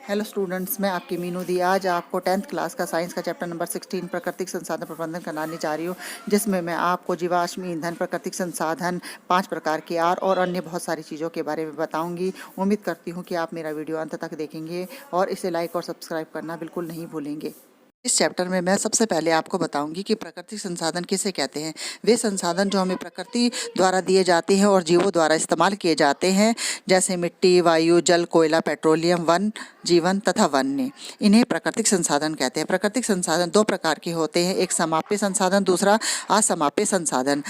Hello students, मैं आपकी मीनू दी आज आपको 10th क्लास का साइंस का चैप्टर नंबर 16 प्राकृतिक संसाधन प्रबंधन कराने जा रही हूँ, जिसमें मैं आपको जीवाश्म ईंधन, प्राकृतिक संसाधन, 5 प्रकार के आर और अन्य बहुत सारी चीज़ों के बारे में बताऊंगी। उम्मीद करती हूँ कि आप मेरा वीडियो अंत तक देखेंगे और इसे लाइक और सब्सक्राइब करना बिल्कुल नहीं भूलेंगे। इस चैप्टर में मैं सबसे पहले आपको बताऊंगी कि प्राकृतिक संसाधन किसे कहते हैं। वे संसाधन जो हमें प्रकृति द्वारा दिए जाते हैं और जीवों द्वारा इस्तेमाल किए जाते हैं, जैसे मिट्टी, वायु, जल, कोयला, पेट्रोलियम, वन जीवन तथा वन्य, इन्हें प्राकृतिक संसाधन कहते हैं। प्राकृतिक संसाधन 2 प्रकार के होते हैं, एक समाप्य संसाधन, दूसरा असमाप्य संसाधन।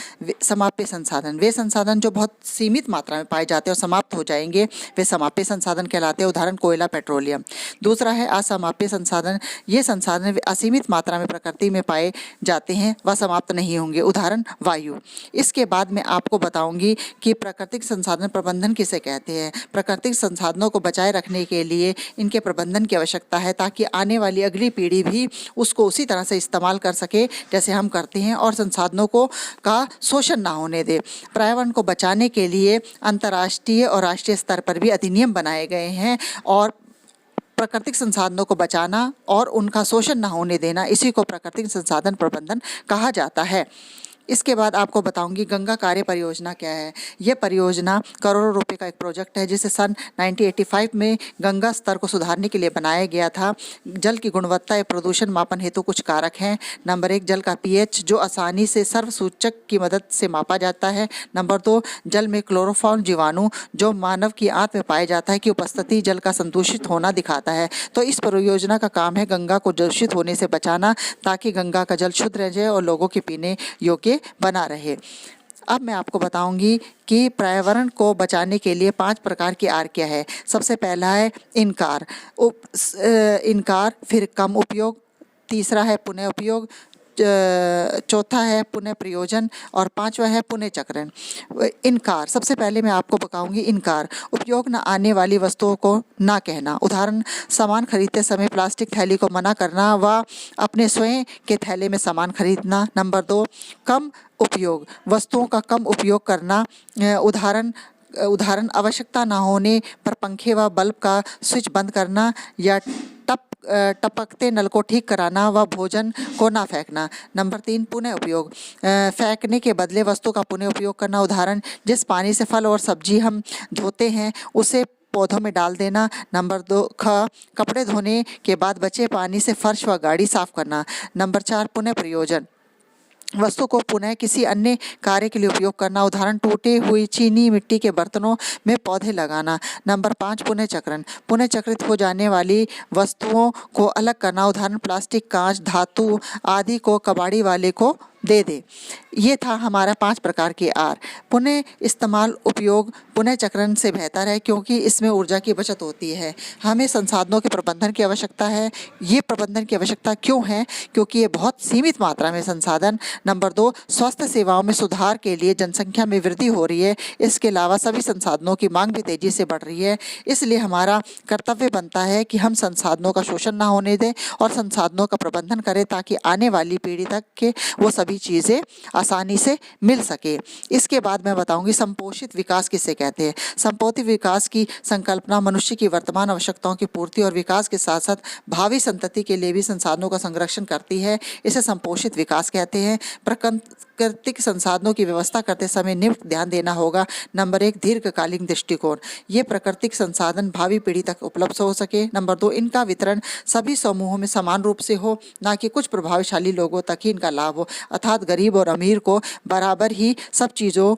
समाप्य संसाधन वे संसाधन जो बहुत सीमित मात्रा में पाए जाते हैं और समाप्त हो जाएंगे, वे समाप्य संसाधन कहलाते हैं। उदाहरण कोयला, पेट्रोलियम। दूसरा है असमाप्य संसाधन। ये संसाधन असीमित मात्रा में प्रकृति में पाए जाते हैं, वह समाप्त नहीं होंगे। उदाहरण वायु। इसके बाद मैं आपको बताऊंगी कि प्राकृतिक संसाधन प्रबंधन किसे कहते हैं। प्राकृतिक संसाधनों को बचाए रखने के लिए इनके प्रबंधन की आवश्यकता है, ताकि आने वाली अगली पीढ़ी भी उसको उसी तरह से इस्तेमाल कर सके जैसे हम करते हैं, और संसाधनों को का शोषण ना होने दे। पर्यावरण को बचाने के लिए अंतर्राष्ट्रीय और राष्ट्रीय स्तर पर भी अधिनियम बनाए गए हैं, और प्राकृतिक संसाधनों को बचाना और उनका शोषण न होने देना, इसी को प्राकृतिक संसाधन प्रबंधन कहा जाता है। इसके बाद आपको बताऊंगी गंगा कार्य परियोजना क्या है। यह परियोजना करोड़ों रुपए का एक प्रोजेक्ट है, जिसे सन 1985 में गंगा स्तर को सुधारने के लिए बनाया गया था। जल की गुणवत्ता या प्रदूषण मापन हेतु कुछ कारक हैं। नंबर 1, जल का पीएच, जो आसानी से सर्वसूचक की मदद से मापा जाता है। नंबर 2, जल में क्लोरोफॉर्म जीवाणु, जो मानव की आंत में पाया जाता है, की उपस्थिति जल का संदूषित होना दिखाता है। तो इस परियोजना का काम है गंगा को दूषित होने से बचाना, ताकि गंगा का जल शुद्ध रह जाए और लोगों के पीने योग्य बना रहे। अब मैं आपको बताऊंगी कि पर्यावरण को बचाने के लिए 5 प्रकार की आर क्या है। सबसे पहला है इनकार, इनकार, फिर कम उपयोग, तीसरा है पुनः उपयोग, चौथा है पुनः प्रयोजन, और 5वां है पुनः चक्रण। इनकार, सबसे पहले मैं आपको बताऊंगी इनकार। उपयोग न आने वाली वस्तुओं को ना कहना। उदाहरण, सामान खरीदते समय प्लास्टिक थैली को मना करना व अपने स्वयं के थैले में सामान खरीदना। नंबर 2, कम उपयोग, वस्तुओं का कम उपयोग करना। उदाहरण आवश्यकता न होने पर पंखे व बल्ब का स्विच बंद करना, या टपकते नल को ठीक कराना व भोजन को ना फेंकना। नंबर 3, पुनः उपयोग, फेंकने के बदले वस्तु का पुनः उपयोग करना। उदाहरण, जिस पानी से फल और सब्जी हम धोते हैं उसे पौधों में डाल देना। नंबर 2, कपड़े धोने के बाद बचे पानी से फर्श व गाड़ी साफ करना। नंबर 4, पुनः प्रयोजन, वस्तु को पुनः किसी अन्य कार्य के लिए उपयोग करना। उदाहरण, टूटे हुई चीनी मिट्टी के बर्तनों में पौधे लगाना। नंबर 5, पुनः चक्रण, पुनः चक्रित हो जाने वाली वस्तुओं को अलग करना। उदाहरण, प्लास्टिक, कांच, धातु आदि को कबाड़ी वाले को दे दे। ये था हमारा 5 प्रकार के आर। पुनः इस्तेमाल, उपयोग, पुनः चक्रण से बेहतर है, क्योंकि इसमें ऊर्जा की बचत होती है। हमें संसाधनों के प्रबंधन की आवश्यकता है। ये प्रबंधन की आवश्यकता क्यों है? क्योंकि ये बहुत सीमित मात्रा में संसाधन। नंबर 2, स्वास्थ्य सेवाओं में सुधार के लिए जनसंख्या में वृद्धि हो रही है। इसके अलावा सभी संसाधनों की मांग भी तेजी से बढ़ रही है। इसलिए हमारा कर्तव्य बनता है कि हम संसाधनों का शोषण ना होने दें और संसाधनों का प्रबंधन करें, ताकि आने वाली पीढ़ी तक के वो सभी चीज़ें आसानी से मिल सके। इसके बाद मैं बताऊंगी संपोषित विकास किसे कहते हैं। संपोषित विकास की संकल्पना मनुष्य की वर्तमान आवश्यकताओं की पूर्ति और विकास के साथ साथ भावी संतति के लिए भी संसाधनों का संरक्षण करती है। इसे संपोषित विकास कहते हैं। प्राकृतिक संसाधनों की व्यवस्था करते समय निम्न ध्यान देना होगा। नंबर 1, दीर्घकालीन दृष्टिकोण, ये प्राकृतिक संसाधन भावी पीढ़ी तक उपलब्ध हो सके। नंबर 2, इनका वितरण सभी समूहों में समान रूप से हो, ना कि कुछ प्रभावशाली लोगों तक ही इनका लाभ हो, अर्थात गरीब और अमीर को बराबर ही सब चीज़ों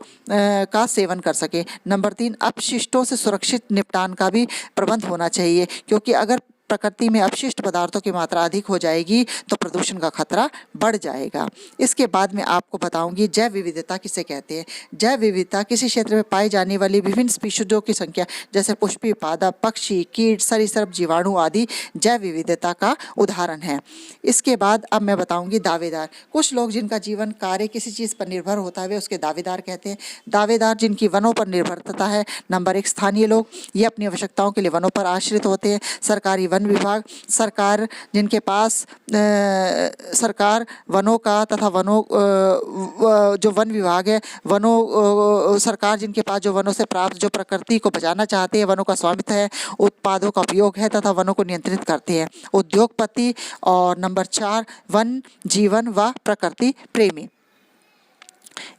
का सेवन कर सके। नंबर 3, अपशिष्टों से सुरक्षित निपटान का भी प्रबंध होना चाहिए, क्योंकि अगर प्रकृति में अपशिष्ट पदार्थों की मात्रा अधिक हो जाएगी तो प्रदूषण का खतरा बढ़ जाएगा। इसके बाद में आपको बताऊंगी जैव विविधता किसे कहते हैं। जैव विविधता किसी क्षेत्र में पाई जाने वाली विभिन्न स्पीशीज़ों की संख्या, जैसे पुष्पी पादप, पक्षी, कीट, सरीसृप, जीवाणु आदि जैव विविधता का उदाहरण है। इसके बाद अब मैं बताऊंगी दावेदार। कुछ लोग जिनका जीवन कार्य किसी चीज़ पर निर्भर होता है, वे उसके दावेदार कहते हैं। दावेदार जिनकी वनों पर निर्भरता है। नंबर 1, स्थानीय लोग, ये अपनी आवश्यकताओं के लिए वनों पर आश्रित होते हैं। सरकारी वन विभाग, सरकार जिनके पास सरकार वनों का तथा वनों जो वन विभाग है, वनों सरकार जिनके पास जो वनों से प्राप्त जो प्रकृति को बचाना चाहते हैं, वनों का स्वामित्व है, उत्पादों का उपयोग है तथा वनों को नियंत्रित करते हैं, उद्योगपति। और नंबर 4 वन जीवन व प्रकृति प्रेमी।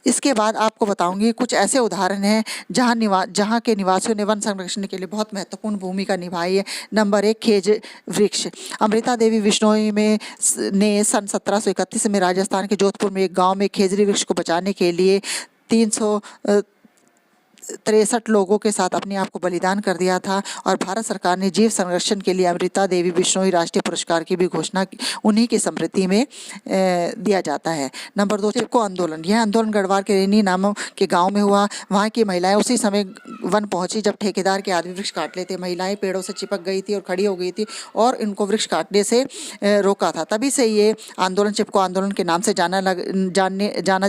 इसके बाद आपको बताऊंगी कुछ ऐसे उदाहरण हैं जहां के निवासियों ने वन संरक्षण के लिए बहुत महत्वपूर्ण भूमिका निभाई है। नंबर 1 खेज वृक्ष। अमृता देवी बिश्नोई ने सन 1731 में राजस्थान के जोधपुर में एक गांव में खेजरी वृक्ष को बचाने के लिए 363 लोगों के साथ अपने आप को बलिदान कर दिया था और भारत सरकार ने जीव संरक्षण के लिए अमृता देवी बिश्नोई राष्ट्रीय पुरस्कार की भी घोषणा उन्हीं की स्मृति में दिया जाता है। नंबर 2 चिपको आंदोलन। यह आंदोलन गढ़वाल के रेनी नामक के गांव में हुआ। वहां की महिलाएं उसी समय वन पहुंची जब ठेकेदार के आदमी वृक्ष काट लेते। महिलाएं पेड़ों से चिपक गई थी और खड़ी हो गई थी और इनको वृक्ष काटने से रोका था। तभी से ये आंदोलन चिपको आंदोलन के नाम से जाना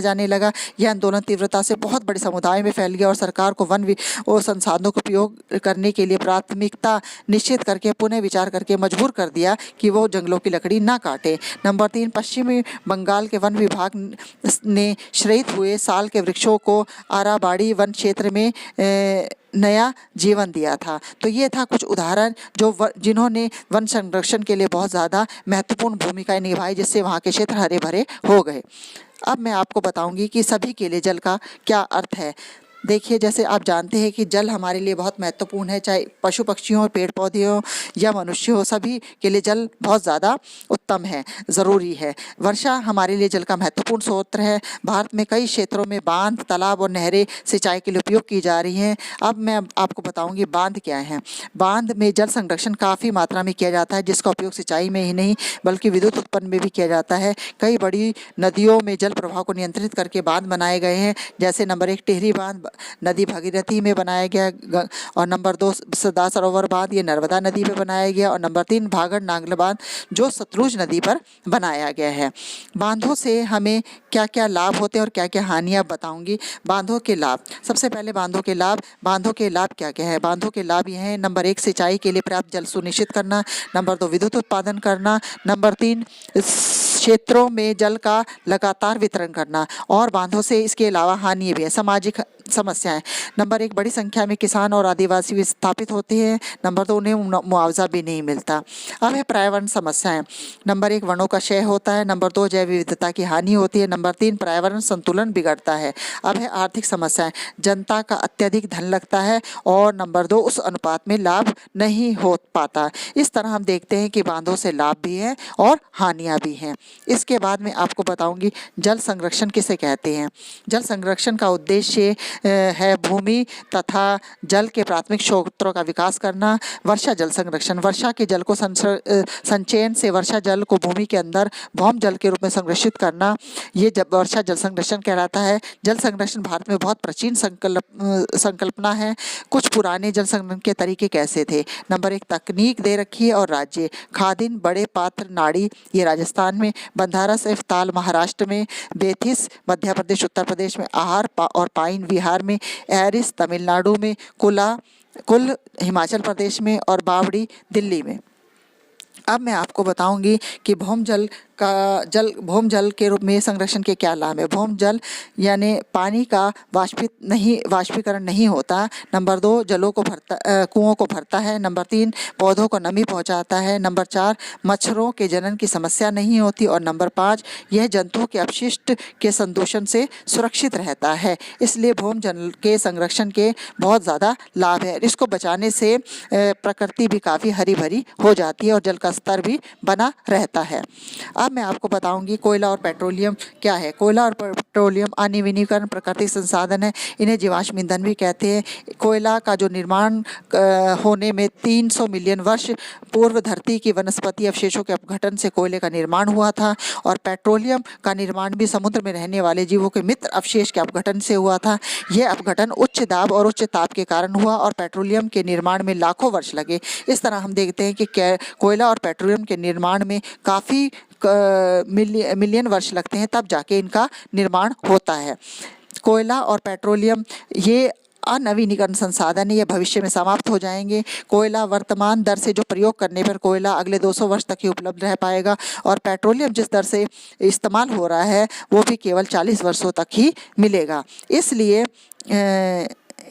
जाने लगा। यह आंदोलन तीव्रता से बहुत बड़े समुदाय में फैल गया और सरकार को वन और संसाधनों का उपयोग करने के लिए प्राथमिकता निश्चित करके पुनः विचार करके मजबूर कर दिया कि वो जंगलों की लकड़ी ना काटे। नंबर 3 पश्चिमी बंगाल के वन विभाग ने श्रहित हुए साल के वृक्षों को आराबाड़ी वन क्षेत्र में नया जीवन दिया था। तो ये था कुछ उदाहरण जिन्होंने वन संरक्षण के लिए बहुत ज़्यादा महत्वपूर्ण भूमिका निभाई, जिससे वहाँ के क्षेत्र हरे भरे हो गए। अब मैं आपको बताऊंगी कि सभी के लिए जल का क्या अर्थ है। देखिए, जैसे आप जानते हैं कि जल हमारे लिए बहुत महत्वपूर्ण है, चाहे पशु पक्षियों हो, पेड़ पौधे हो या मनुष्य हो, सभी के लिए जल बहुत ज़्यादा उत्तम है, ज़रूरी है। वर्षा हमारे लिए जल का महत्वपूर्ण स्रोत है। भारत में कई क्षेत्रों में बांध, तालाब और नहरें सिंचाई के लिए उपयोग की जा रही हैं। अब मैं आपको बताऊँगी बांध क्या है। बांध में जल संरक्षण काफ़ी मात्रा में किया जाता है, जिसका उपयोग सिंचाई में ही नहीं बल्कि विद्युत उत्पन्न में भी किया जाता है। कई बड़ी नदियों में जल प्रवाह को नियंत्रित करके बांध बनाए गए हैं, जैसे नंबर 1 टिहरी बांध नदी भगीरथी में बनाया गया, और नंबर 2 सरदार सरोवर बांध ये नर्मदा नदी पे बनाया गया, और नंबर 3 भागड़ नागल बांध जो सतलुज नदी पर बनाया गया है। बांधों से हमें क्या क्या लाभ होते हैं और क्या क्या हानियां बताऊंगी। बांधों के लाभ। सबसे पहले बांधों के लाभ। बांधों के लाभ क्या क्या है? बांधों के लाभ ये हैं, नंबर 1 सिंचाई के लिए पर्याप्त जल सुनिश्चित करना, नंबर 2 विद्युत उत्पादन करना, नंबर 3 क्षेत्रों में जल का लगातार वितरण करना, और बांधों से इसके अलावा हानि भी है, सामाजिक समस्याएं। नंबर 1 बड़ी संख्या में किसान और आदिवासी विस्थापित होते हैं, नंबर 2 उन्हें मुआवजा भी नहीं मिलता। अब है पर्यावरण समस्याएं। नंबर 1 वनों का क्षय होता है, नंबर 2 जैव विविधता की हानि होती है, नंबर 3 पर्यावरण संतुलन बिगड़ता है। अब है आर्थिक समस्याएं। जनता का अत्यधिक धन लगता है और नंबर 2 उस अनुपात में लाभ नहीं हो पाता। इस तरह हम देखते हैं कि बांधों से लाभ भी है और हानियां भी हैं। इसके बाद में आपको बताऊंगी जल संरक्षण किसे कहते हैं। जल संरक्षण का उद्देश्य है भूमि तथा जल के प्राथमिक स्रोतों का विकास करना। वर्षा जल संरक्षण। वर्षा के जल को संचयन से वर्षा जल को भूमि के अंदर भौम जल के रूप में संरक्षित करना, ये जब वर्षा जल संरक्षण कहलाता है। जल संरक्षण भारत में बहुत प्राचीन संकल्पना है। कुछ पुराने जल संरक्षण के तरीके कैसे थे? नंबर 1 तकनीक दे रखी है और राज्य। खादिन, बड़े पात्र, नाड़ी ये राजस्थान में, बंधारा से ताल महाराष्ट्र में, बेथिस मध्य प्रदेश उत्तर प्रदेश में, आहार और पाइन बिहार में, एरिस तमिलनाडु में, कुल हिमाचल प्रदेश में और बावड़ी दिल्ली में। अब मैं आपको बताऊंगी कि भौम जल के रूप में संरक्षण के क्या लाभ है। भौम जल यानी पानी का वाष्पीकरण नहीं होता। नंबर 2 कुओं को भरता है। नंबर 3 पौधों को नमी पहुंचाता है। नंबर 4 मच्छरों के जनन की समस्या नहीं होती, और नंबर 5 यह जंतुओं के अपशिष्ट के संदूषण से सुरक्षित रहता है। इसलिए भौम जल के संरक्षण के बहुत ज़्यादा लाभ है। इसको बचाने से प्रकृति भी काफ़ी हरी भरी हो जाती है और जल का स्तर भी बना रहता है। अब मैं आपको बताऊंगी कोयला और पेट्रोलियम क्या है। कोयला और पेट्रोलियम अनवीनीकरण प्राकृतिक संसाधन है। इन्हें जीवाश्म ईंधन भी कहते हैं। कोयला का जो निर्माण होने में 300 मिलियन वर्ष पूर्व धरती की वनस्पति अवशेषों के अपघटन से कोयले का निर्माण हुआ था, और पेट्रोलियम का निर्माण भी समुद्र में रहने वाले जीवों के मित्र अवशेष के अपघटन से हुआ था। यह अपघटन उच्च दाब और उच्च ताप के कारण हुआ और पेट्रोलियम के निर्माण में लाखों वर्ष लगे। इस तरह हम देखते हैं कि कोयला और पेट्रोलियम के निर्माण में काफ़ी मिलियन वर्ष लगते हैं, तब जाके इनका निर्माण होता है। कोयला और पेट्रोलियम ये अनवीनीकरण संसाधन है, ये भविष्य में समाप्त हो जाएंगे। कोयला वर्तमान दर से जो प्रयोग करने पर कोयला अगले 200 वर्ष तक ही उपलब्ध रह पाएगा और पेट्रोलियम जिस दर से इस्तेमाल हो रहा है वो भी केवल 40 वर्षों तक ही मिलेगा। इसलिए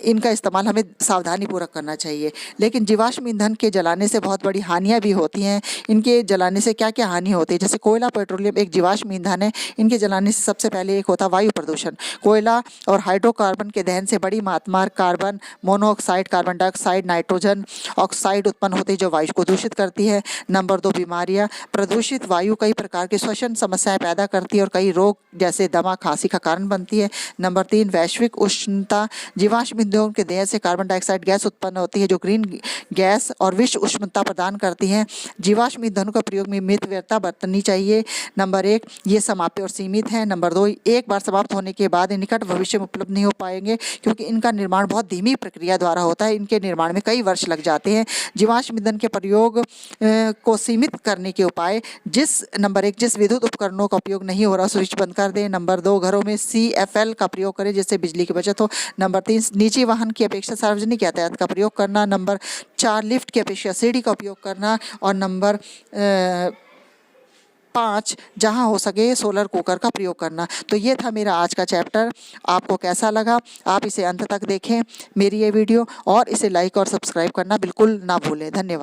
इनका इस्तेमाल हमें सावधानीपूर्वक करना चाहिए। लेकिन जीवाश्म ईंधन के जलाने से बहुत बड़ी हानियाँ भी होती हैं। इनके जलाने से क्या क्या हानि होती है? जैसे कोयला पेट्रोलियम एक जीवाश्म ईंधन है, इनके जलाने से सबसे पहले एक होता है वायु प्रदूषण। कोयला और हाइड्रोकार्बन के दहन से बड़ी मात्रा carbon monoxide, carbon dioxide, nitrogen oxide उत्पन्न होती है जो वायु को दूषित करती है। नंबर 2, बीमारियाँ। प्रदूषित वायु कई प्रकार की श्वसन समस्याएं पैदा करती है और कई रोग जैसे दमा, खांसी का कारण बनती है। नंबर 3, वैश्विक उष्णता। जीवाश्म ईंधन के देह से कार्बन डाइऑक्साइड गैस उत्पन्न होती है जो ग्रीन गैस और विश्व उष्णता प्रदान करती हैं। जीवाश्म ईंधनों का प्रयोग में मितव्ययिता बरतनी चाहिए। नंबर 1, ये समाप्य और सीमित है। नंबर 2, एक बार समाप्त होने के बाद निकट भविष्य में उपलब्ध नहीं हो पाएंगे क्योंकि इनका निर्माण बहुत धीमी प्रक्रिया द्वारा होता है। इनके निर्माण में कई वर्ष लग जाते हैं। जीवाश्म ईंधन के प्रयोग को सीमित करने के उपाय। नंबर 1, जिस विद्युत उपकरणों का उपयोग नहीं हो रहा स्विच बंद कर दें। नंबर 2, घरों में CFL का प्रयोग करें जिससे बिजली की बचत हो। नंबर 3, निजी वाहन की अपेक्षा सार्वजनिक यातायात का प्रयोग करना। नंबर 4, लिफ्ट की अपेक्षा सीढ़ी का उपयोग करना। और नंबर 5, जहां हो सके सोलर कुकर का प्रयोग करना। तो ये था मेरा आज का चैप्टर। आपको कैसा लगा? आप इसे अंत तक देखें मेरी ये वीडियो और इसे लाइक और सब्सक्राइब करना बिल्कुल ना भूलें। धन्यवाद।